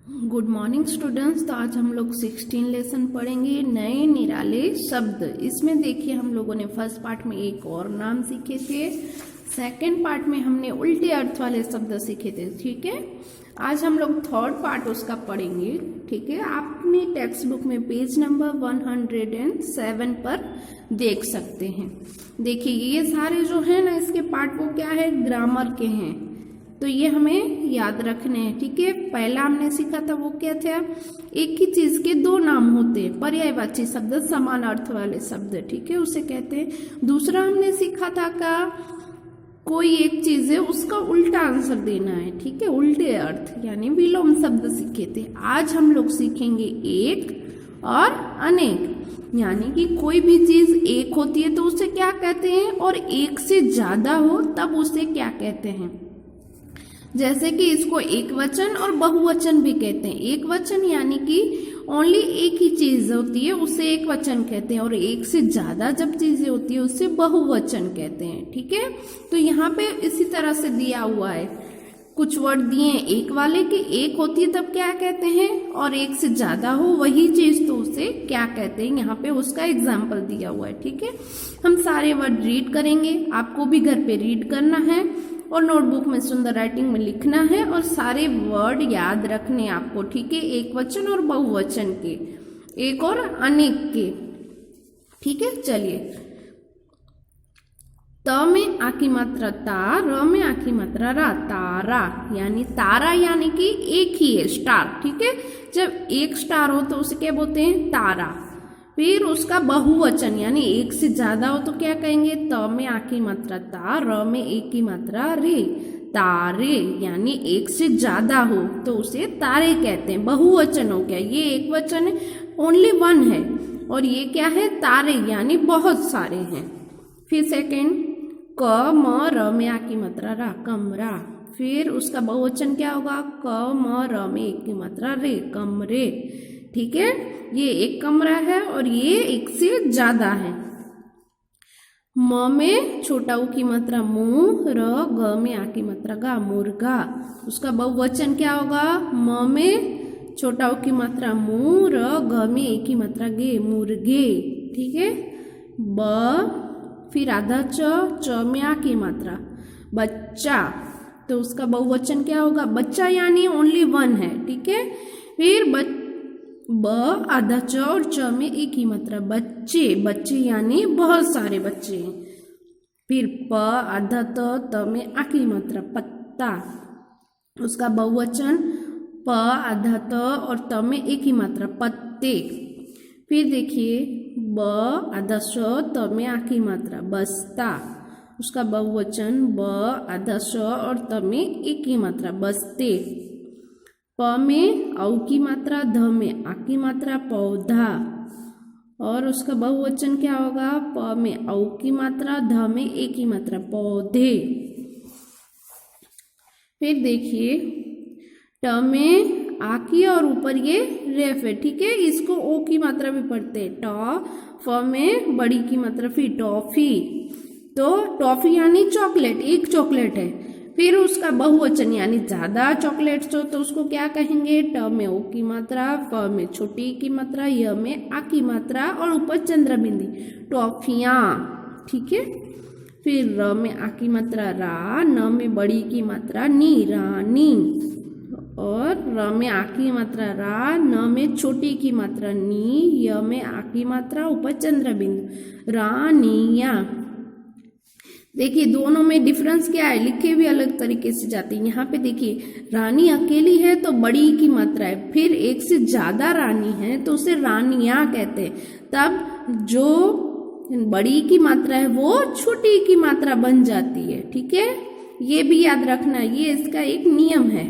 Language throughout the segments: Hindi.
Good morning students. तो आज हम लोग 16 लेसन पढ़ेंगे, नए निराले शब्द। इसमें देखिए हम लोगों ने फर्स्ट पार्ट में एक और नाम सीखे थे, सेकंड पार्ट में हमने उल्टे अर्थ वाले शब्द सीखे थे। ठीक है, आज हम लोग थर्ड पार्ट उसका पढ़ेंगे। ठीक है, आप अपनी टेक्स्ट बुक में पेज नंबर 107 पर देख सकते हैं। देखिए ये सारे जो है ना इसके पार्ट वो क्या है, ग्रामर के हैं, तो ये हमें याद रखने हैं। ठीक है, पहला हमने सीखा था वो क्या था, एक ही चीज के दो नाम होते हैं, पर्यायवाची शब्द, समान अर्थ वाले शब्द। ठीक है, उसे कहते हैं। दूसरा हमने सीखा था का कोई एक चीज है उसका उल्टा आंसर देना है। ठीक है, उल्टे अर्थ यानी विलोम शब्द सीखे थे। आज हम लोग सीखेंगे एक और अनेक, यानी कि कोई भी चीज एक होती है तो उसे क्या कहते हैं, और एक से ज्यादा हो तब उसे क्या कहते हैं। जैसे कि इसको एक वचन और बहुवचन भी कहते हैं। एक वचन यानी कि ओनली एक ही चीज होती है उसे एक वचन कहते हैं, और एक से ज्यादा जब चीजें होती है उसे बहुवचन कहते हैं। ठीक है, तो यहाँ पे इसी तरह से दिया हुआ है, कुछ वर्ड दिए एक वाले के, एक होती है तब क्या कहते हैं, और एक से ज्यादा हो वही चीज तो उसे क्या कहते हैं। यहाँ पे उसका एग्जाम्पल दिया हुआ है। ठीक है, हम सारे वर्ड रीड करेंगे, आपको भी घर पे रीड करना है और नोटबुक में सुंदर राइटिंग में लिखना है, और सारे वर्ड याद रखने आपको। ठीक है, एक वचन और बहुवचन के, एक और अनेक के। ठीक है, चलिए। त में आ की मात्रा ता, र में आ की मात्रा रा, तारा। यानी तारा यानी कि एक ही है, स्टार। ठीक है, जब एक स्टार हो तो उसे क्या बोलते हैं, तारा। फिर उसका बहुवचन यानी एक से ज्यादा हो तो क्या कहेंगे, त में आ की मात्रा ता, र में एक की मात्रा रे, तारे। यानी एक से ज्यादा हो तो उसे तारे कहते हैं। बहुवचन हो गया, ये एक वचन है, ओनली वन है, और ये क्या है, तारे यानी बहुत सारे हैं। फिर सेकेंड, क म र में आ की मात्रा रा, कमरा। फिर उसका बहुवचन क्या होगा, क म र में एक की मात्रा रे, कमरे। ठीक है, ये एक कमरा है और ये एक से ज्यादा है। म में छोटा ऊ की मात्रा मु, र ग में आ की मात्रा गा, मुर्गा। उसका बहुवचन क्या होगा, म में छोटा ऊ की मात्रा मु, र ग में एक की मात्रा गे, मुर्गे। ठीक है, ब फिर आधा च में आ की मात्रा बच्चा, तो उसका बहुवचन क्या होगा, बच्चा यानी ओनली वन है। ठीक है, फिर ब आधा च और च में एक ही मात्रा बच्चे, बच्चे यानी बहुत सारे बच्चे हैं। फिर प आधा त में आ की मात्रा पत्ता, उसका बहुवचन प आधा त और त में एक ही मात्रा पत्ते। फिर देखिए ब आधा स त में आ की मात्रा बस्ता, उसका बहुवचन ब आधा स और त में एक ही मात्रा बस्ते। प में औ की मात्रा, ध में आ की मात्रा पौधा, और उसका बहुवचन क्या होगा, प में औ की मात्रा, ध में एक ही मात्रा पौधे। फिर देखिए ट में आ की और ऊपर ये रेफ है। ठीक है, इसको ओ की मात्रा भी पढ़ते हैं, ट। फ में बड़ी की मात्रा फिर टॉफी, तो टॉफी यानी चॉकलेट, एक चॉकलेट है। फिर उसका बहुवचन यानी ज्यादा चॉकलेट्स हो तो उसको क्या कहेंगे, ट में ओ की मात्रा, फ में छोटी की मात्रा, य में आ की मात्रा और ऊपर चंद्र बिंदी, टॉफियां। ठीक है, फिर र में आ की मात्रा रा, न में बड़ी की मात्रा नी, रानी, और र में आ की मात्रा रा, न में छोटी की मात्रा नी, य में आ की मात्रा ऊपर चंद्र बिंदु, रानिया। देखिए दोनों में डिफरेंस क्या है, लिखे भी अलग तरीके से जाते हैं। यहाँ पे देखिए रानी अकेली है तो बड़ी की मात्रा है, फिर एक से ज्यादा रानी है तो उसे रानियां कहते हैं, तब जो बड़ी की मात्रा है वो छोटी की मात्रा बन जाती है। ठीक है, ये भी याद रखना, ये इसका एक नियम है।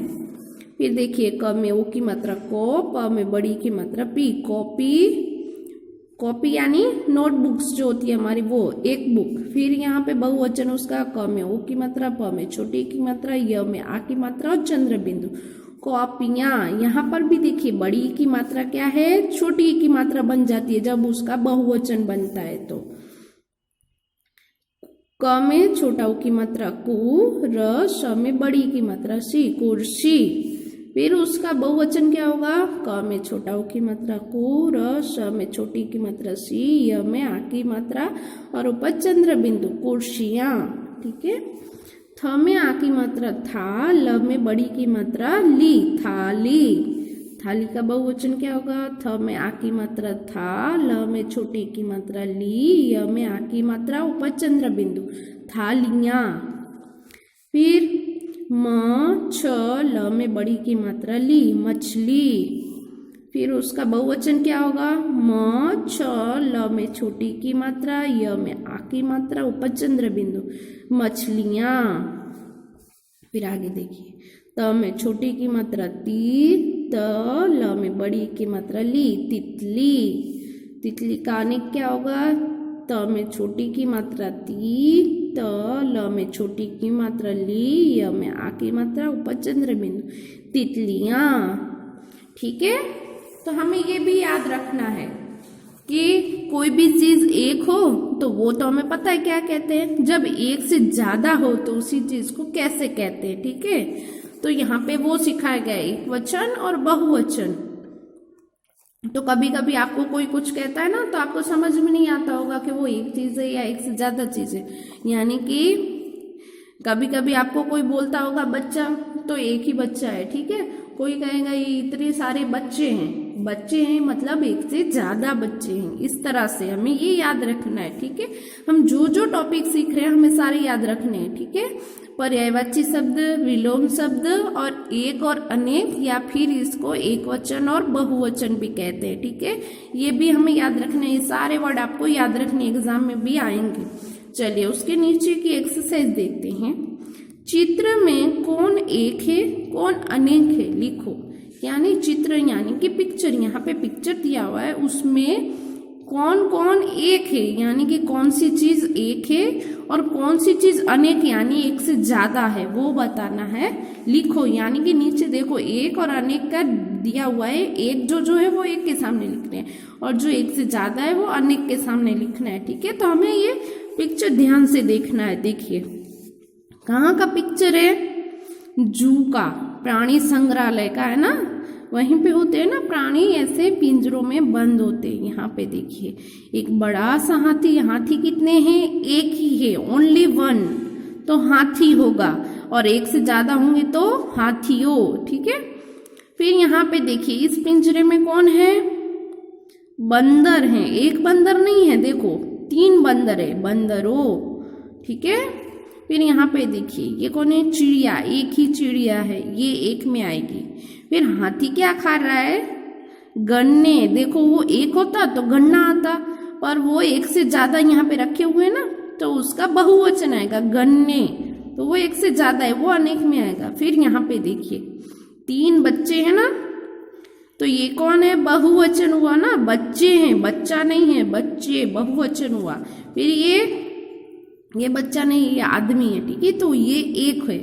फिर देखिए क में ओ की मात्रा को, प में बड़ी की मात्रा पी, कॉपी, कॉपी यानी नोटबुक्स जो होती है हमारी वो, एक बुक। फिर यहाँ पे बहुवचन उसका क में ओ की मात्रा, प में छोटी की मात्रा, य में आ की मात्रा और चंद्र बिंदु, कॉपियां। यहाँ पर भी देखिए बड़ी की मात्रा क्या है, छोटी की मात्रा बन जाती है जब उसका बहुवचन बनता है। तो क में छोटा ऊ की मात्रा कु, र स में बड़ी की मात्रा सी, कुर्सी। फिर उसका बहुवचन क्या होगा, क में छोटा उ की मात्रा को, र श में छोटी की मात्रा सी, य में आ की मात्रा और ऊपर चंद्र बिंदु कुर्सियां, ठीक है। थ में आ की मात्रा था, ल में बड़ी की मात्रा ली, थाली। थाली का बहुवचन क्या होगा, थ में आ की मात्रा था, ल में छोटी की मात्रा ली, य में आ की मात्रा ऊपर चंद्र बिंदु, थालियां। फिर म छ, ल में बड़ी की मात्रा ली, मछली। फिर उसका बहुवचन क्या होगा, म छ, ल में छोटी की मात्रा, य में आ की मात्रा ऊपर चंद्र बिंदु, मछलियां। फिर आगे देखिए, त में छोटी की मात्रा ती, त, ल में बड़ी की मात्रा ली, तितली। तितली का अनेक क्या होगा, त में छोटी की मात्रा ती, त, ल में छोटी की मात्रा ली, य में आ की मात्रा ऊपर चंद्र बिंदु, तितलियां, ठीक है। तो हमें ये भी याद रखना है कि कोई भी चीज एक हो तो वो तो हमें पता है क्या कहते हैं, जब एक से ज्यादा हो तो उसी चीज को कैसे कहते हैं, ठीक है। तो यहाँ पे वो सिखाया गया एक वचन और बहुवचन। तो कभी कभी आपको कोई कुछ कहता है ना तो आपको समझ में नहीं आता होगा कि वो एक चीज है या एक से ज्यादा चीज है। यानी कि कभी कभी आपको कोई बोलता होगा बच्चा, तो एक ही बच्चा है, ठीक है। कोई कहेगा ये इतने सारे बच्चे हैं, बच्चे हैं मतलब एक से ज्यादा बच्चे हैं। इस तरह से हमें ये याद रखना है, ठीक है। हम जो जो टॉपिक सीख रहे हैं हमें सारे याद रखने हैं, ठीक है। पर्यायवाची शब्द, विलोम शब्द और एक और अनेक, या फिर इसको एक वचन और बहुवचन भी कहते हैं, ठीक है। ये भी हमें याद रखना है, ये सारे वर्ड आपको याद रखने एग्जाम में भी आएंगे। चलिए उसके नीचे की एक्सरसाइज देखते हैं। चित्र में कौन एक है कौन अनेक है लिखो। यानी चित्र यानी कि पिक्चर, यहाँ पे पिक्चर दिया हुआ है उसमें कौन कौन एक है, यानी कि कौन सी चीज एक है और कौन सी चीज अनेक यानी एक से ज्यादा है वो बताना है, लिखो। यानी कि नीचे देखो एक और अनेक का दिया हुआ है, एक जो है वो एक के सामने लिखना है और जो एक से ज्यादा है वो अनेक के सामने लिखना है, ठीक है। तो हमें ये पिक्चर ध्यान से देखना है। देखिए कहाँ का पिक्चर है, जू का, प्राणी संग्रहालय का है ना, वहीं पे होते हैं ना प्राणी, ऐसे पिंजरों में बंद होते हैं। यहाँ पे देखिए एक बड़ा सा हाथी, हाथी कितने हैं, एक ही है, ओनली वन, तो हाथी होगा, और एक से ज्यादा होंगे तो हाथियों, ठीक है। फिर यहाँ पे देखिए इस पिंजरे में कौन है, बंदर हैं, एक बंदर नहीं है, देखो 3 बंदर है, बंदरों, ठीक है। फिर यहाँ पे देखिए ये कौन है, चिड़िया, एक ही चिड़िया है, ये एक में आएगी। फिर हाथी क्या खा रहा है, गन्ने, देखो वो एक होता तो गन्ना आता, पर वो एक से ज्यादा यहाँ पे रखे हुए हैं ना तो उसका बहुवचन आएगा गन्ने, तो वो एक से ज्यादा है, वो अनेक में आएगा। फिर यहाँ पे देखिए 3 बच्चे हैं ना, तो ये कौन है, बहुवचन हुआ ना, बच्चे हैं, बच्चा नहीं है, बच्चे, बहुवचन हुआ। फिर ये बच्चा नहीं, ये आदमी है, ठीक है, तो ये एक है,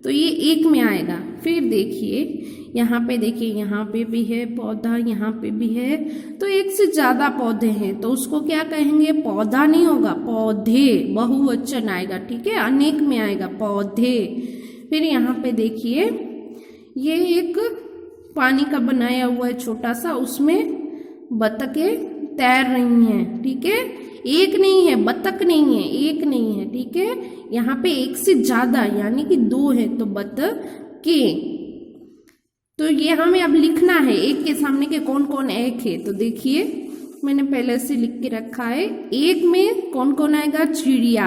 तो ये एक में आएगा। फिर देखिए यहाँ पे देखिए, यहाँ पे भी है पौधा, यहाँ पे भी है, तो एक से ज्यादा पौधे हैं तो उसको क्या कहेंगे, पौधा नहीं होगा, पौधे, बहुवचन आएगा, ठीक है, अनेक में आएगा, पौधे। फिर यहाँ पे देखिए ये एक पानी का बनाया हुआ है छोटा सा, उसमें बतखें तैर रही हैं, ठीक है, एक नहीं है, बतख नहीं है, एक नहीं है, ठीक है। यहाँ पे एक से ज्यादा यानी कि 2 है तो बतखें। तो ये हमें अब लिखना है एक के सामने के कौन कौन एक है। तो देखिए मैंने पहले से लिख के रखा है, एक में कौन कौन आएगा, चिड़िया,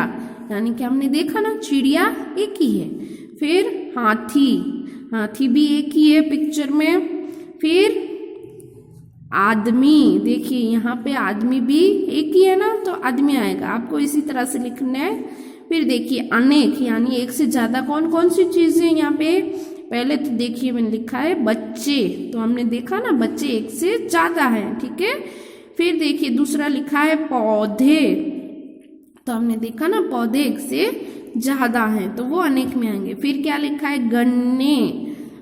यानी कि हमने देखा ना चिड़िया एक ही है। फिर हाथी, हाथी भी एक ही है पिक्चर में। फिर आदमी, देखिए यहाँ पे आदमी भी एक ही है ना तो आदमी आएगा, आपको इसी तरह से लिखना है। फिर देखिए अनेक, यानी एक से ज्यादा कौन कौन सी चीजें यहाँ पे, पहले तो देखिए मैंने लिखा है बच्चे, तो हमने देखा ना बच्चे एक से ज्यादा है, ठीक है। फिर देखिए दूसरा लिखा है पौधे, तो हमने देखा ना पौधे एक से ज्यादा हैं तो वो अनेक में आएंगे। फिर क्या लिखा है, गन्ने,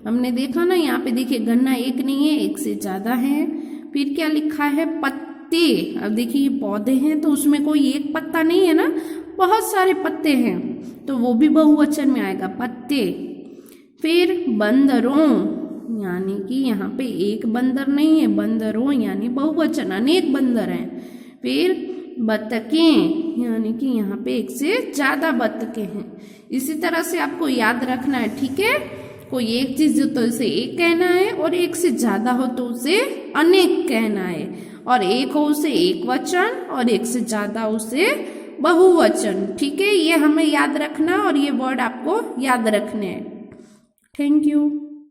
हमने देखा ना यहाँ पे देखिए गन्ना एक नहीं है, एक से ज्यादा है। फिर क्या लिखा है, पत्ते, अब देखिए ये पौधे हैं तो उसमें कोई एक पत्ता नहीं है ना, बहुत सारे पत्ते हैं तो वो भी बहुवचन में आएगा, पत्ते। फिर बंदरों, यानी कि यहाँ पे एक बंदर नहीं है, बंदरों यानी बहुवचन, अनेक बंदर हैं। फिर बतखें यानी कि यहाँ पे एक से ज़्यादा बतखें हैं। इसी तरह से आपको याद रखना है, ठीक है। कोई एक चीज़ हो तो उसे एक कहना है, और एक से ज़्यादा हो तो उसे अनेक कहना है, और एक हो उसे एक वचन, और एक से ज़्यादा उसे बहुवचन, ठीक है। ये हमें याद रखना और ये वर्ड आपको याद रखने हैं। Thank you.